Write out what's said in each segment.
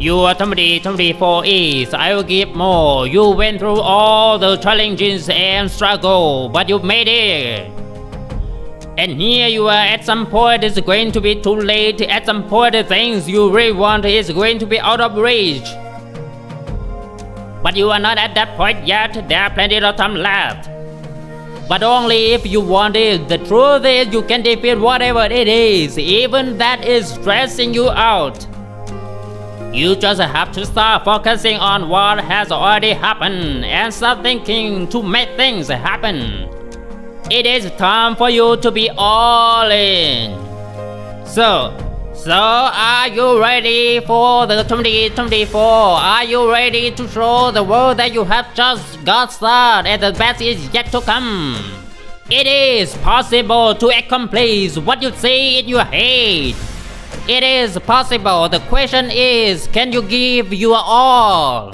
Your 2024 is I will give more. You went through all the challenges and struggle, but you made it. And here you are at some point it's going to be too late. At some point the things you really want is going to be out of reach. But you are not at that point yet. There are plenty of time left. But only if you want it. The truth is you can defeat whatever it is, even that is stressing you out. You just have to start focusing on what has already happened and start thinking to make things happen. It is time for you to be all in. So are you ready for the 2024? Are you ready to show the world that you have just got started and the best is yet to come? It is possible to accomplish what you see in your head. It is possible. The question is, can you give your all?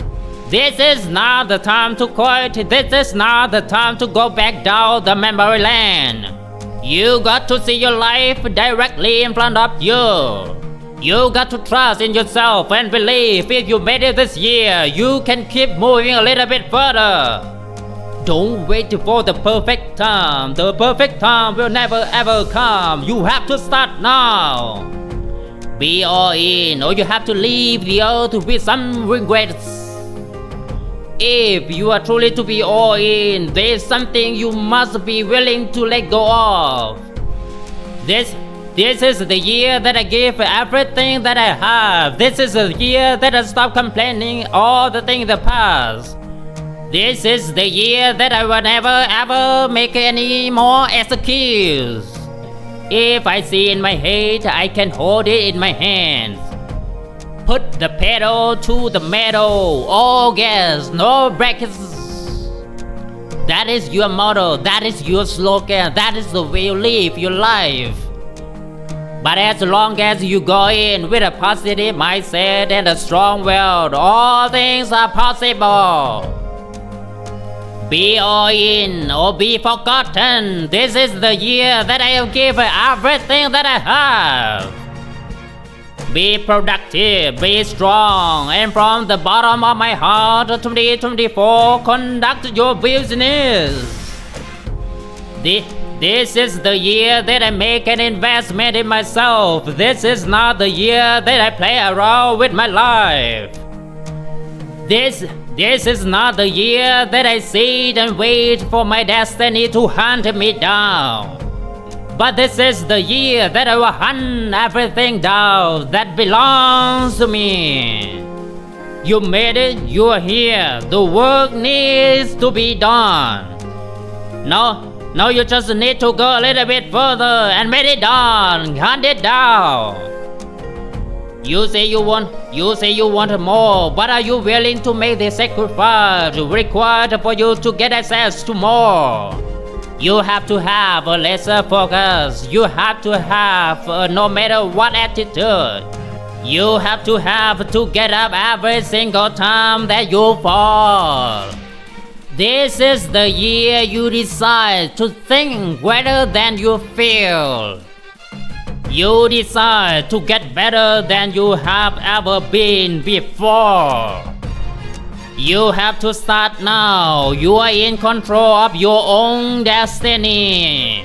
This is not the time to quit. This is not the time to go back down the memory lane. You got to see your life directly in front of you. You got to trust in yourself and believe if you made it this year, you can keep moving a little bit further. Don't wait for the perfect time. The perfect time will never ever come. You have to start now. Be all in, or you have to leave the earth with some regrets. If you are truly to be all in, there is something you must be willing to let go of. This is the year that I give everything that I have. This is the year that I stop complaining all the things in the past. This is the year that I will never ever make any more excuses. If I see in my head, I can hold it in my hands. Put the pedal to the metal, all gas, no brakes. That is your motto, that is your slogan, that is the way you live your life. But as long as you go in with a positive mindset and a strong will, all things are possible. Be all in or be forgotten. This is the year that I will give everything that I have. Be productive, be strong, and from the bottom of my heart, 2024, conduct your business. This is the year that I make an investment in myself. This is not the year that I play around with my life. This is not the year that I sit and wait for my destiny to hunt me down. But this is the year that I will hunt everything down that belongs to me. You made it, you are here. The work needs to be done. Now you just need to go a little bit further and make it done. Hunt it down. You say you want more, but are you willing to make the sacrifice required for you to get access to more? You have to have a laser focus. You have to have no matter what attitude. You have to get up every single time that you fall. This is the year you decide to think better than you feel. You decide to get better than you have ever been before. You have to start now. You are in control of your own destiny.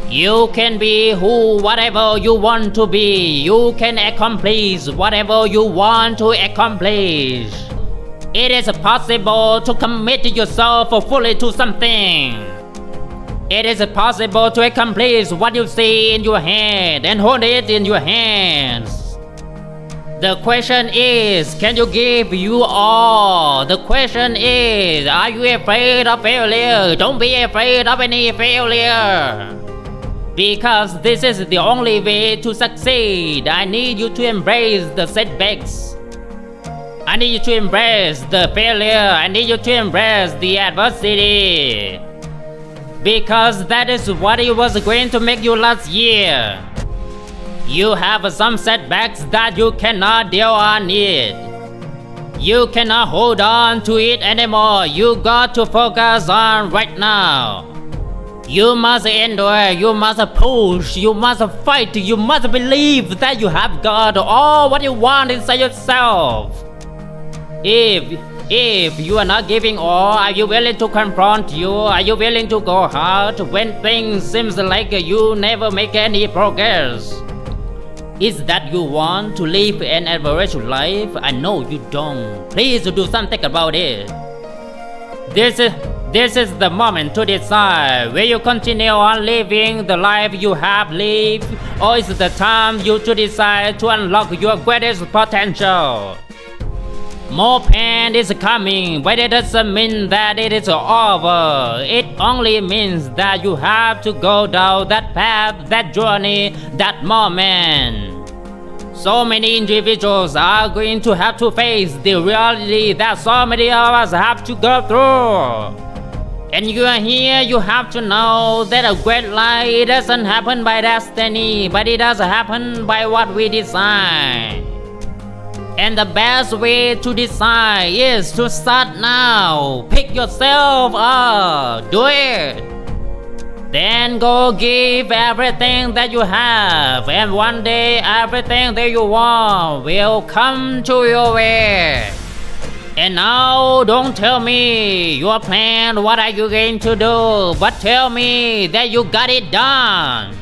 You can be whatever you want to be. You can accomplish whatever you want to accomplish. It is possible to commit yourself fully to something. It is possible to accomplish what you see in your head and hold it in your hands. The question is, can you give you all? The question is, are you afraid of failure? Don't be afraid of any failure. Because this is the only way to succeed. I need you to embrace the setbacks. I need you to embrace the failure. I need you to embrace the adversity. Because that is what it was going to make you last year. You have some setbacks that you cannot deal on it. You cannot hold on to it anymore. You got to focus on right now. You must endure, you must push, you must fight, you must believe that you have got all what you want inside yourself. If you are not giving all, are you willing to confront you? Are you willing to go hard when things seems like you never make any progress? Is that you want to live an average life? I know you don't. Please do something about it. This is the moment to decide will you continue on living the life you have lived, or is it the time you to decide to unlock your greatest potential? More pain is coming, but it doesn't mean that it is over. It only means that you have to go down that path, that journey, that moment. So many individuals are going to have to face the reality that so many of us have to go through. And you are here, you have to know that a great life doesn't happen by destiny, but it does happen by what we decide. And the best way to decide is to start now. Pick yourself up. Do it. Then go give everything that you have, and one day everything that you want will come to your way. And now don't tell me your plan, what are you going to do, but tell me that you got it done.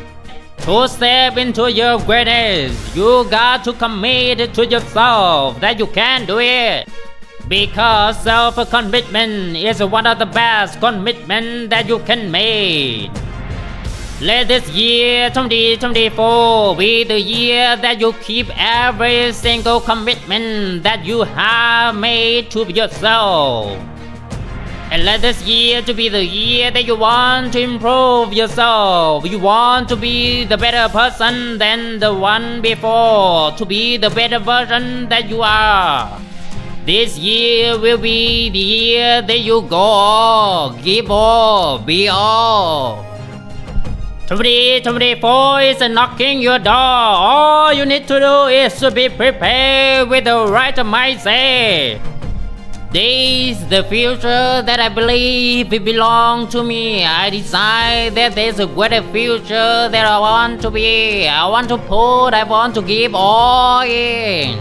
To step into your greatness, you got to commit to yourself that you can do it. Because self-commitment is one of the best commitment that you can make. Let this year 2024 be the year that you keep every single commitment that you have made to yourself. And let this year to be the year that you want to improve yourself. You want to be the better person than the one before, to be the better version that you are. This year will be the year that you go all, give all, be all. 2024 is knocking your door. All you need to do is to be prepared with the right mindset. This is the future that I believe it belongs to me. I decide that there's a greater future that I want to be. I want to put, I want to give all in.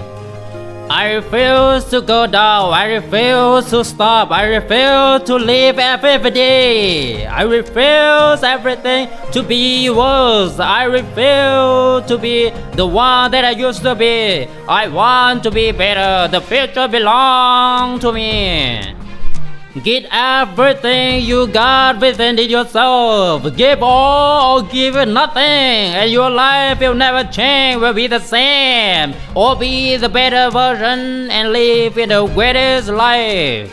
I refuse to go down, I refuse to stop, I refuse to live every day. I refuse everything to be worse. I refuse to be the one that I used to be. I want to be better. The future belongs to me. Get everything you got within yourself. Give all or give nothing, and your life will never change, will be the same, or be the better version and live in the greatest life.